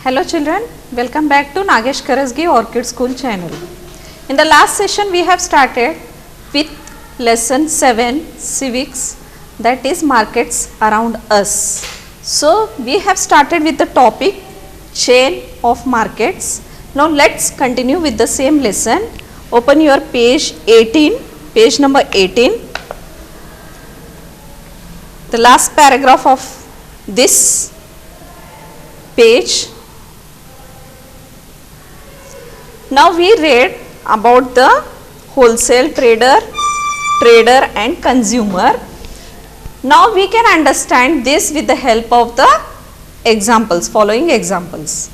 Hello children, welcome back to Nagesh Karasgi Orchid School channel. In the last session we have started with lesson 7 civics, that is markets around us. So we have started with the topic chain of markets. Now let's continue with the same lesson. Open your page 18, page number 18. The last paragraph of this page. Now we read about the wholesale trader, trader and consumer. Now we can understand this with the help of the examples, following examples.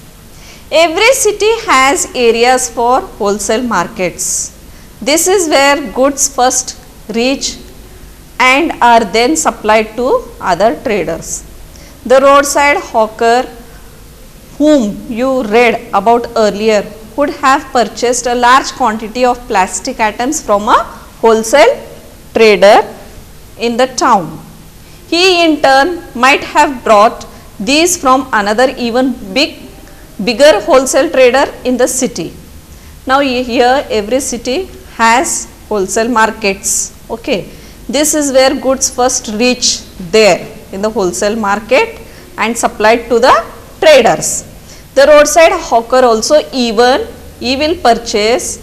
Every city has areas for wholesale markets. This is where goods first reach and are then supplied to other traders. The roadside hawker whom you read about earlier would have purchased a large quantity of plastic items from a wholesale trader in the town. He in turn might have brought these from another even bigger wholesale trader in the city. Now here every city has wholesale markets. Okay, this is where goods first reach there in the wholesale market and supplied to the traders. The roadside hawker also even he will purchase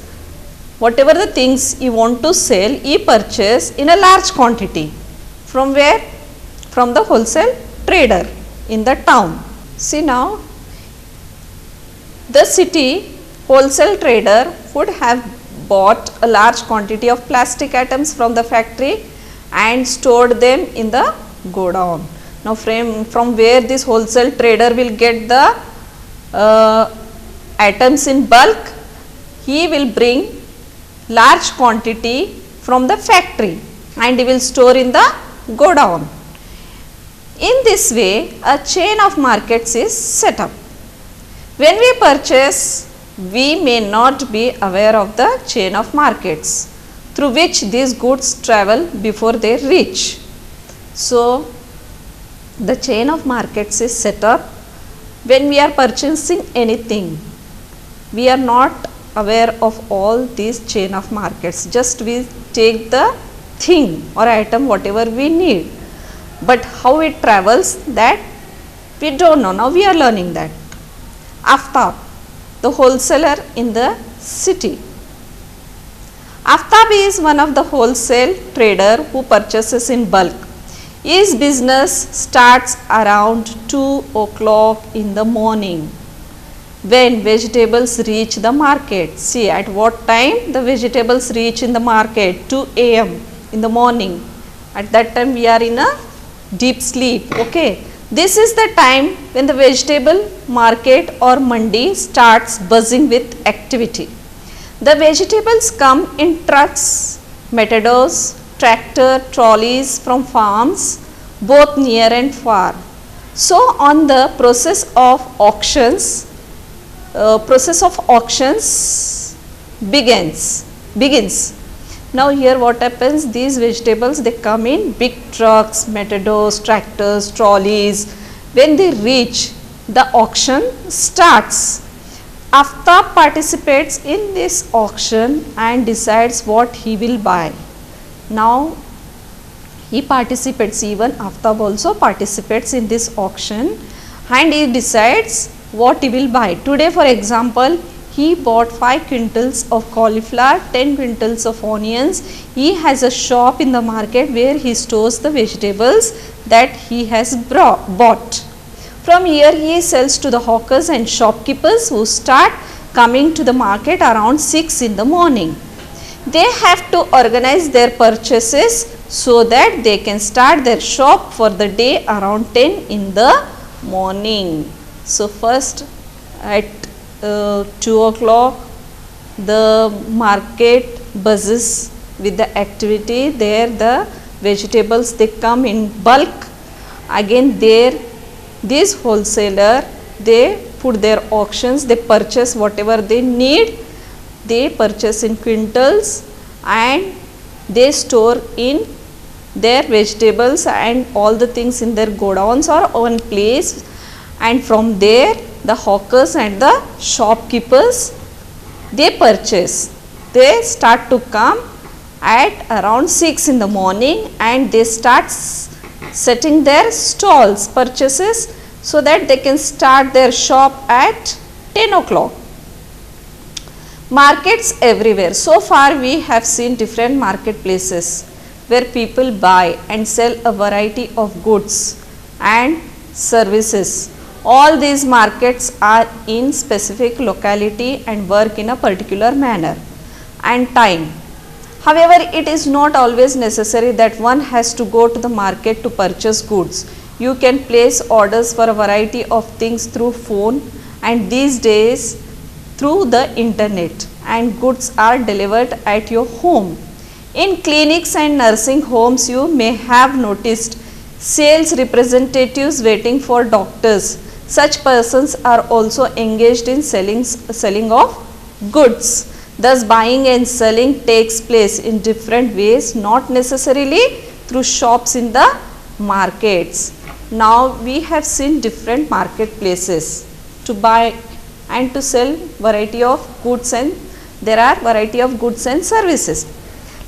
whatever the things he want to sell, he purchase in a large quantity. From where? From the wholesale trader in the town. See now, the city wholesale trader would have bought a large quantity of plastic items from the factory and stored them in the godown. Now from where this wholesale trader will get the items in bulk, he will bring large quantity from the factory and he will store in the godown. In this way, a chain of markets is set up. When we purchase, we may not be aware of the chain of markets through which these goods travel before they reach. So, the chain of markets is set up when we are purchasing anything. We are not aware of all these chain of markets, just we take the thing or item whatever we need, but how it travels that we don't know. Now we are learning that. Aftab, the wholesaler in the city. Aftab is one of the wholesale trader who purchases in bulk. His business starts around 2 o'clock in the morning when vegetables reach the market. See at what time the vegetables reach in the market? 2 a.m. in the morning. At that time we are in a deep sleep. Okay, this is the time when the vegetable market or mandi starts buzzing with activity. The vegetables come in trucks, matadors, tractor, trolleys from farms both near and far. So on the process of auctions begins. Now here what happens, these vegetables they come in big trucks, matadors, tractors, trolleys. When they reach, the auction starts. Aftab participates in this auction and decides what he will buy. Now he participates, even Aftab also participates in this auction and he decides what he will buy. Today for example, he bought 5 quintals of cauliflower, 10 quintals of onions. He has a shop in the market where he stores the vegetables that he has bought. From here he sells to the hawkers and shopkeepers who start coming to the market around 6 in the morning. They have to organize their purchases so that they can start their shop for the day around 10 in the morning. So first at 2 o'clock the market buzzes with the activity. There the vegetables they come in bulk. Again there this wholesaler they put their auctions, they purchase whatever they need, they purchase in quintals and they store in their vegetables and all the things in their godowns or one place, and from there the hawkers and the shopkeepers, they purchase. They start to come at around 6 in the morning and they start setting their stalls, purchases, so that they can start their shop at 10 o'clock. Markets everywhere. So far we have seen different marketplaces where people buy and sell a variety of goods and services. All these markets are in specific locality and work in a particular manner and time. However, it is not always necessary that one has to go to the market to purchase goods. You can place orders for a variety of things through phone and these days through the internet, and goods are delivered at your home. In clinics and nursing homes, you may have noticed sales representatives waiting for doctors. Such persons are also engaged in selling of goods. Thus, buying and selling takes place in different ways, not necessarily through shops in the markets. Now, we have seen different marketplaces to buy and to sell variety of goods, and there are variety of goods and services.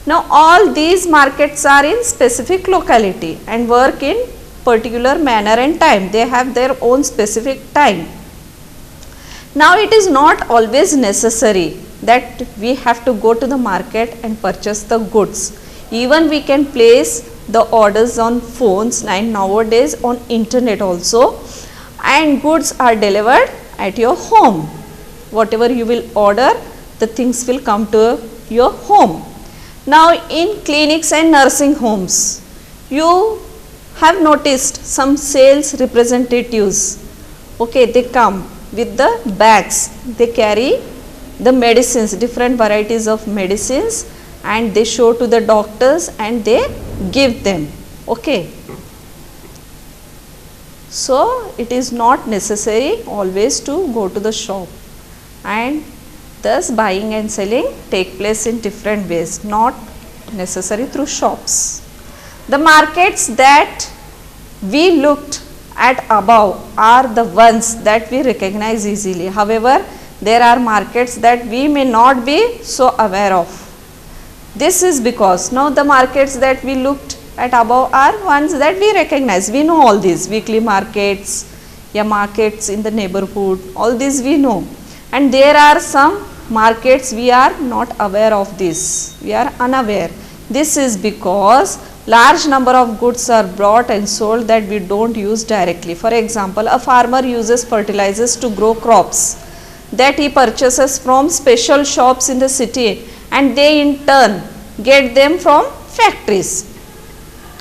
Now, all these markets are in specific locality and work in particular manner and time. They have their own specific time. Now, it is not always necessary that we have to go to the market and purchase the goods. Even we can place the orders on phones and nowadays on internet also, and goods are delivered at your home. Whatever you will order, the things will come to your home. Now, in clinics and nursing homes, you have noticed some sales representatives. Okay, they come with the bags. They carry the medicines, different varieties of medicines, and they show to the doctors and they give them. Okay. So, it is not necessary always to go to the shop, and thus buying and selling take place in different ways, not necessary through shops. The markets that we looked at above are the ones that we recognize easily. However, there are markets that we may not be so aware of. This is because now the markets that we looked at above are ones that we recognize. We know all these weekly markets, markets in the neighborhood, all these we know. And there are some markets we are not aware of this. We are unaware. This is because large number of goods are brought and sold that we don't use directly. For example, a farmer uses fertilizers to grow crops that he purchases from special shops in the city, and they in turn get them from factories.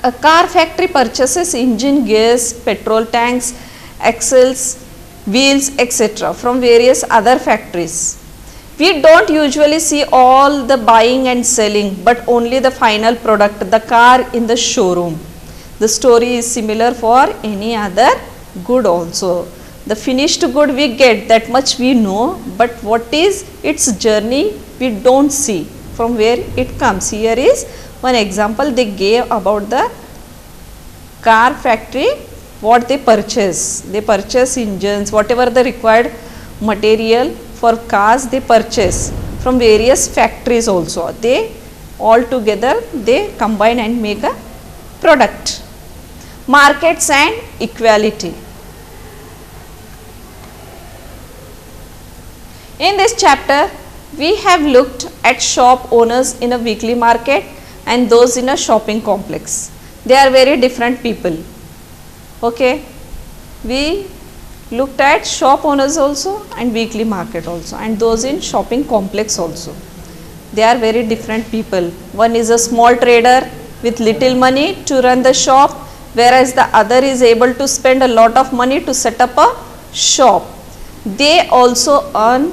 A car factory purchases engine, gears, petrol tanks, axles, wheels, etc. from various other factories. We don't usually see all the buying and selling, but only the final product, the car in the showroom. The story is similar for any other good also. The finished good we get, that much we know, but what is its journey we don't see from where it comes. Here is one example they gave about the car factory, what they purchase. They purchase engines, whatever the required material for cars they purchase from various factories also. They all together they combine and make a product. Markets and equality. In this chapter, we have looked at shop owners in a weekly market and those in a shopping complex. They are very different people. Okay. We looked at shop owners also and weekly market also, and those in shopping complex also. They are very different people. One is a small trader with little money to run the shop, whereas the other is able to spend a lot of money to set up a shop. They also earn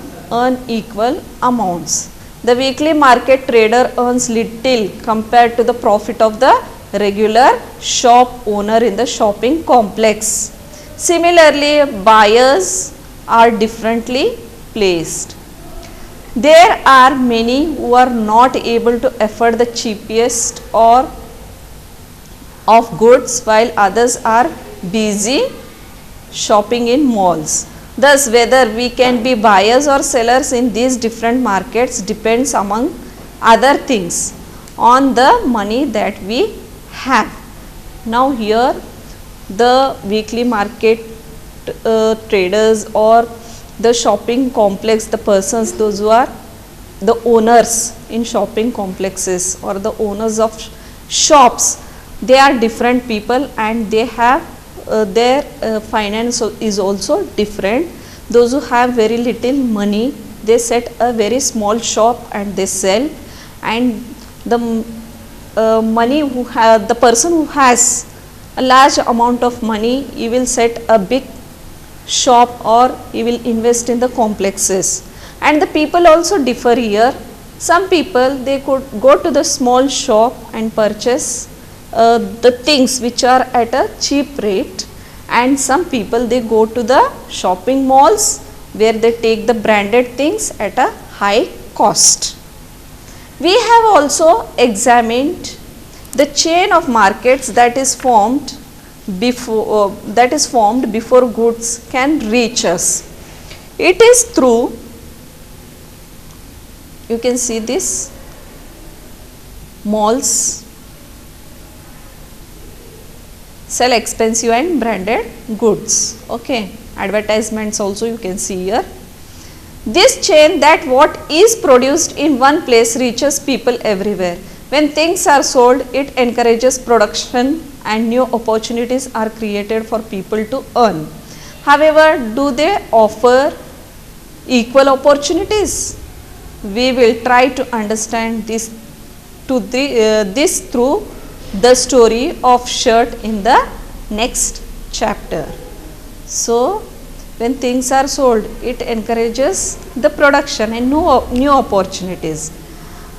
equal amounts. The weekly market trader earns little compared to the profit of the regular shop owner in the shopping complex. Similarly, buyers are differently placed. There are many who are not able to afford the cheapest or of goods, while others are busy shopping in malls. Thus, whether we can be buyers or sellers in these different markets depends among other things on the money that we have. Now, here the weekly market traders or the shopping complex, the persons, those who are the owners in shopping complexes or the owners of shops, they are different people and they have their finance is also different. Those who have very little money, they set a very small shop and they sell, and the money who have, the person who has a large amount of money, he will set a big shop or he will invest in the complexes. And the people also differ here. Some people, they could go to the small shop and purchase the things which are at a cheap rate, and some people, they go to the shopping malls where they take the branded things at a high cost. We have also examined the chain of markets that is formed before goods can reach us. It is through, you can see this, malls sell expensive and branded goods. Okay, advertisements also you can see here. This chain, that what is produced in one place reaches people everywhere. When things are sold, it encourages production and new opportunities are created for people to earn. However, do they offer equal opportunities? We will try to understand this through the story of shirt in the next chapter. So, when things are sold, it encourages the production and new opportunities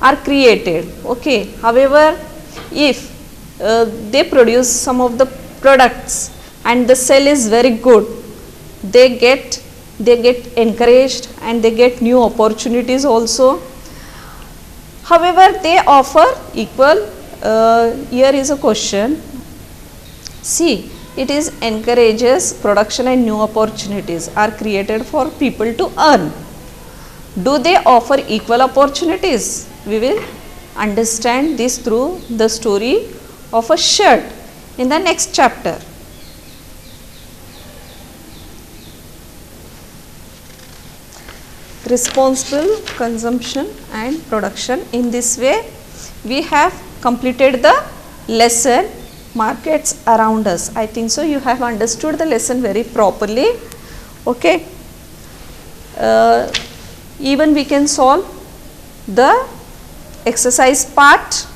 are created. Okay. However, if they produce some of the products and the sale is very good, they get encouraged and they get new opportunities also. However, they offer equal. Here is a question. See, it is encourages production and new opportunities are created for people to earn. Do they offer equal opportunities? We will understand this through the story of a shirt in the next chapter. Responsible consumption and production. In this way, we have completed the lesson markets around us. I think so you have understood the lesson very properly. Okay. Even we can solve the exercise part.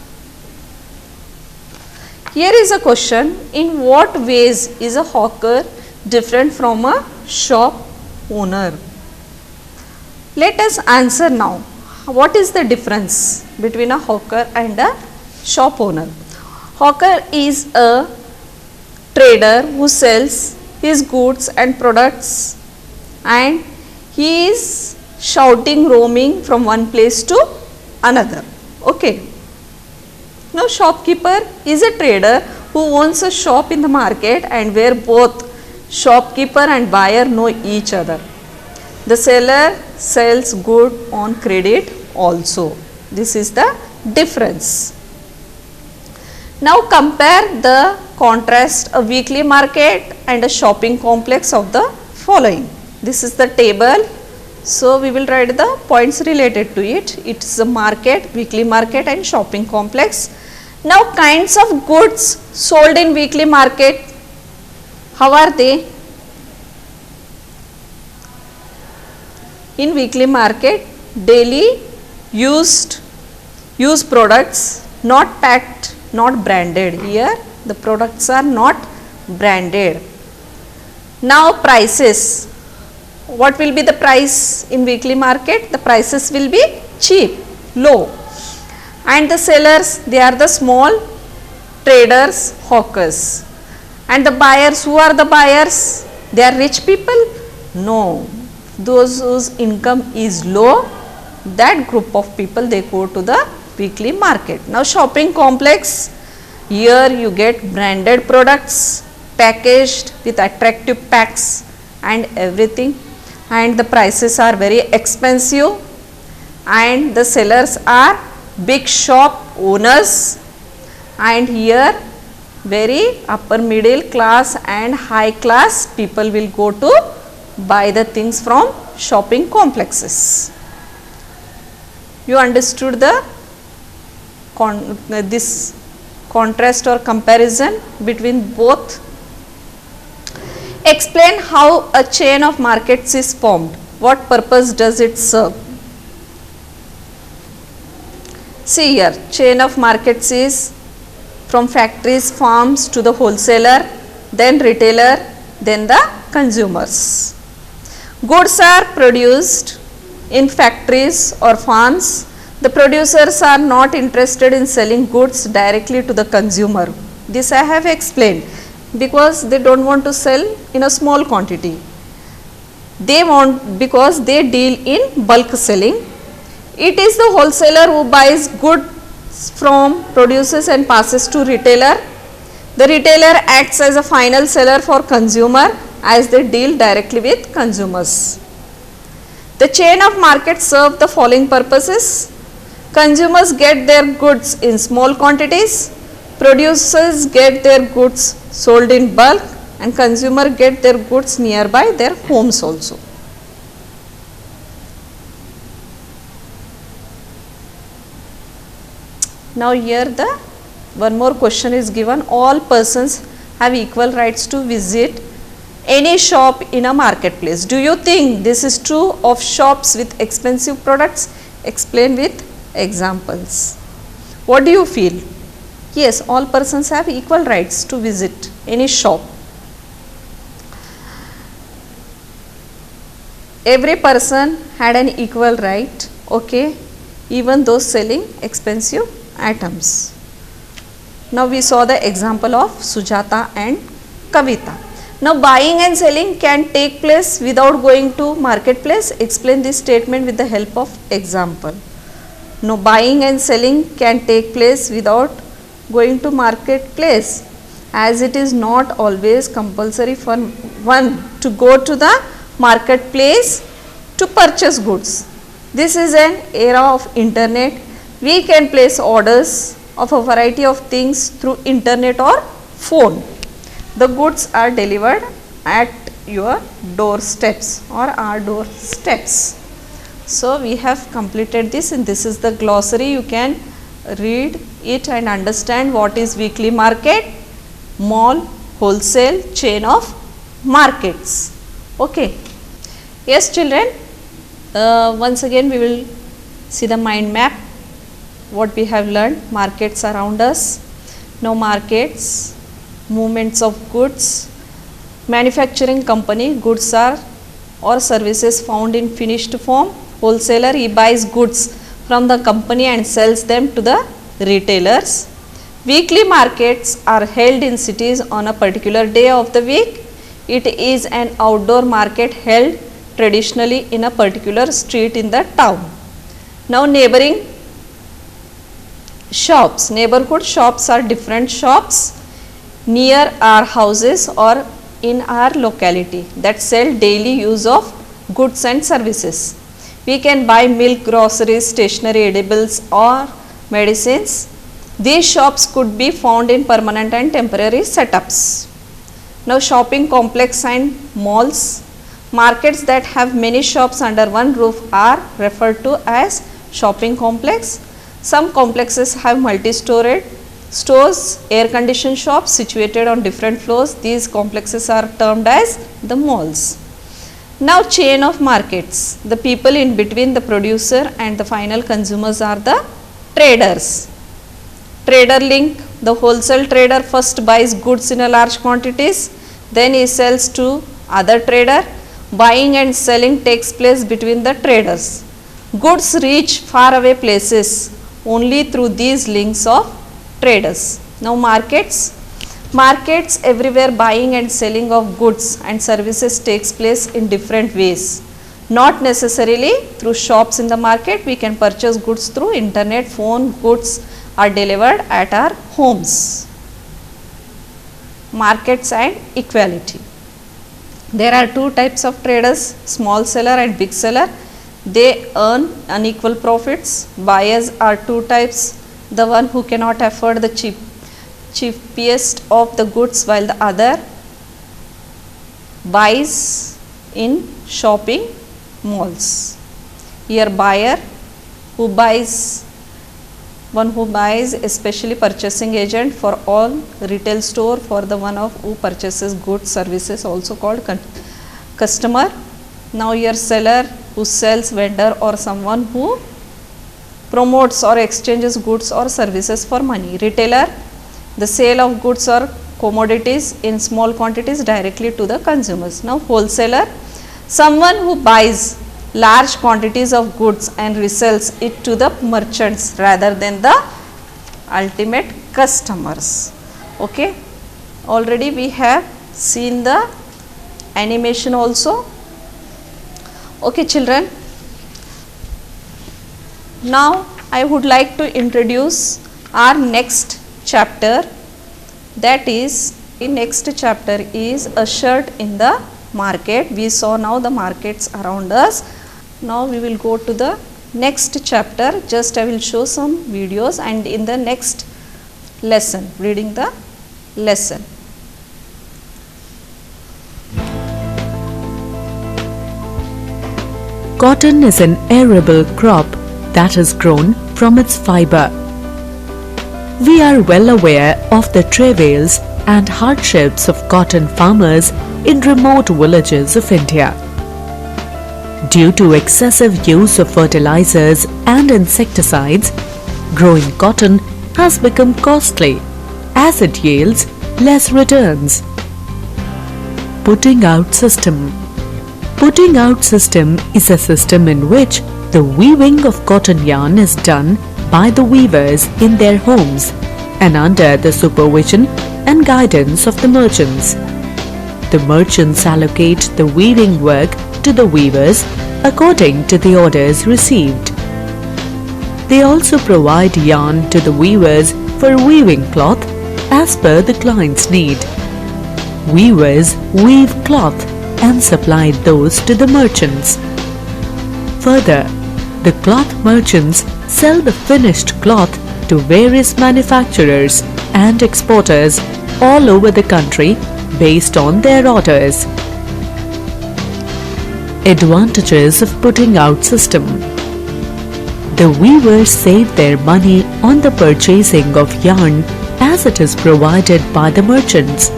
Here is a question: in what ways is a hawker different from a shop owner? Let us answer now. What is the difference between a hawker and a shop owner? Hawker is a trader who sells his goods and products, and he is shouting, roaming from one place to another. Okay. Now, shopkeeper is a trader who owns a shop in the market and where both shopkeeper and buyer know each other. The seller sells good on credit also. This is the difference. Now, compare the contrast a weekly market and a shopping complex of the following. This is the table. So, we will write the points related to it. It is a market, weekly market and shopping complex. Now, kinds of goods sold in weekly market, how are they? In weekly market, daily used products, not packed, not branded. Here the products are not branded. Now, prices. What will be the price in weekly market? The prices will be cheap, low. And the sellers, they are the small traders, hawkers. And the buyers, who are the buyers? They are rich people? No. Those whose income is low, that group of people, they go to the weekly market. Now, shopping complex, here you get branded products packaged with attractive packs and everything and the prices are very expensive, and the sellers are big shop owners, and here very upper middle class and high class people will go to buy the things from shopping complexes. You understood the this contrast or comparison between both. Explain how a chain of markets is formed. What purpose does it serve? See here, chain of markets is from factories, farms to the wholesaler, then retailer, then the consumers. Goods are produced in factories or farms. The producers are not interested in selling goods directly to the consumer. This I have explained, because they don't want to sell in a small quantity. They want, because they deal in bulk selling. It is the wholesaler who buys goods from producers and passes to retailer. The retailer acts as a final seller for consumer, as they deal directly with consumers. The chain of market serve the following purposes. Consumers get their goods in small quantities, producers get their goods sold in bulk, and consumer get their goods nearby their homes also. Now here the one more question is given. All persons have equal rights to visit any shop in a marketplace. Do you think this is true of shops with expensive products? Explain with examples. What do you feel? Yes, all persons have equal rights to visit any shop. Every person had an equal right, okay, even those selling expensive items. Now we saw the example of Sujata and Kavita. Now buying and selling can take place without going to marketplace. Explain this statement with the help of example. Now buying and selling can take place without going to marketplace, as it is not always compulsory for one to go to the marketplace to purchase goods. This is an era of internet. We can place orders of a variety of things through internet or phone. The goods are delivered at your doorsteps or our doorsteps. So we have completed this, and this is the glossary. You can read it and understand what is weekly market, mall, wholesale, chain of markets. Okay. Yes children, once again we will see the mind map, what we have learned. Markets around us. Now markets, movements of goods, manufacturing company, goods are or services found in finished form. Wholesaler, he buys goods from the company and sells them to the retailers. Weekly markets are held in cities on a particular day of the week. It is an outdoor market held traditionally in a particular street in the town. Now neighboring shops. Neighborhood shops are different shops near our houses or in our locality that sell daily use of goods and services. We can buy milk, groceries, stationery, edibles or medicines. These shops could be found in permanent and temporary setups. Now shopping complex and malls. Markets that have many shops under one roof are referred to as shopping complex. Some complexes have multi-storied stores, air-conditioned shops situated on different floors. These complexes are termed as the malls. Now chain of markets. The people in between the producer and the final consumers are the traders. Trader link. The wholesale trader first buys goods in a large quantities, then he sells to other trader. Buying and selling takes place between the traders. Goods reach far away places only through these links of traders. Now markets. Markets everywhere, buying and selling of goods and services takes place in different ways. Not necessarily through shops in the market. We can purchase goods through internet, phone. Goods are delivered at our homes. Markets and equality. There are two types of traders, small seller and big seller. They earn unequal profits. Buyers are two types, the one who cannot afford the cheapest of the goods, while the other buys in shopping malls. Here buyer who buys, one who buys, especially purchasing agent for all retail store, for the one of who purchases goods services, also called customer. Now here seller who sells, vendor or someone who promotes or exchanges goods or services for money. Retailer, the sale of goods or commodities in small quantities directly to the consumers. Now wholesaler, someone who buys large quantities of goods and resells it to the merchants rather than the ultimate customers. Okay, already we have seen the animation also. Okay children, now I would like to introduce our next chapter, that is, the next chapter is a shirt in the market. We saw now the markets around us. Now we will go to the next chapter. Just I will show some videos and in the next lesson, reading the lesson. Cotton is an arable crop that is grown from its fiber. We are well aware of the travails and hardships of cotton farmers in remote villages of India. Due to excessive use of fertilizers and insecticides, growing cotton has become costly as it yields less returns. Putting out system. Putting out system is a system in which the weaving of cotton yarn is done by the weavers in their homes and under the supervision and guidance of the merchants. The merchants allocate the weaving work to the weavers according to the orders received. They also provide yarn to the weavers for weaving cloth as per the client's need. Weavers weave cloth and supply those to the merchants. Further, the cloth merchants sell the finished cloth to various manufacturers and exporters all over the country based on their orders. Advantages of putting out system. The weavers save their money on the purchasing of yarn as it is provided by the merchants.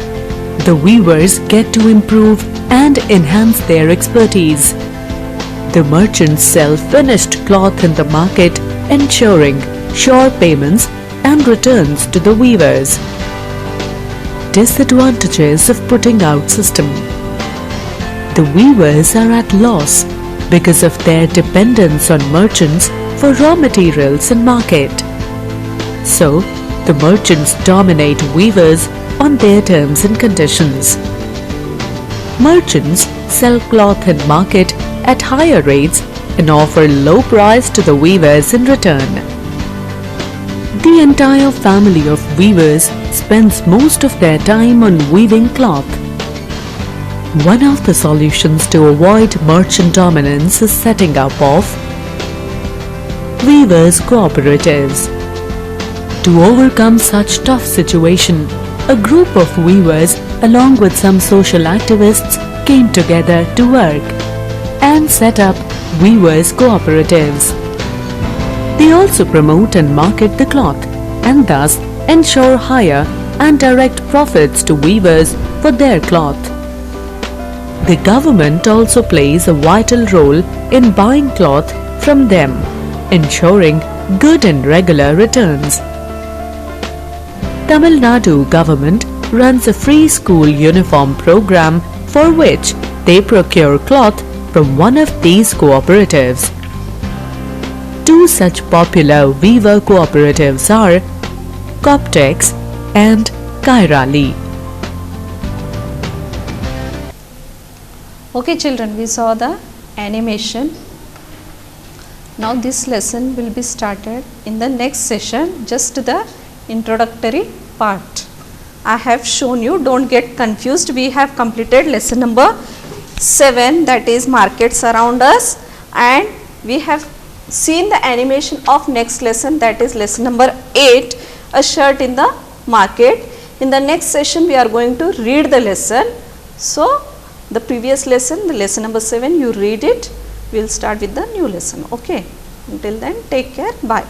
The weavers get to improve and enhance their expertise. The merchants sell finished cloth in the market, ensuring sure payments and returns to the weavers. Disadvantages of putting out system. The weavers are at loss because of their dependence on merchants for raw materials in market. So, the merchants dominate weavers on their terms and conditions. Merchants sell cloth in market at higher rates and offer low price to the weavers in return. The entire family of weavers spends most of their time on weaving cloth. One of the solutions to avoid merchant dominance is setting up of weavers cooperatives. To overcome such tough situation, a group of weavers along with some social activists came together to work and set up weavers cooperatives. They also promote and market the cloth and thus ensure higher and direct profits to weavers for their cloth. The government also plays a vital role in buying cloth from them, ensuring good and regular returns. Tamil Nadu government runs a free school uniform program for which they procure cloth from one of these cooperatives. Two such popular weaver cooperatives are Coptex and Kairali. Okay children, we saw the animation. Now this lesson will be started in the next session, just the introductory part. I have shown you, don't get confused, we have completed lesson number 7, that is markets around us, and we have seen the animation of next lesson, that is lesson number 8, a shirt in the market. In the next session we are going to read the lesson. So the previous lesson, the lesson number 7, you read it. We will start with the new lesson. Okay. Until then, take care. Bye.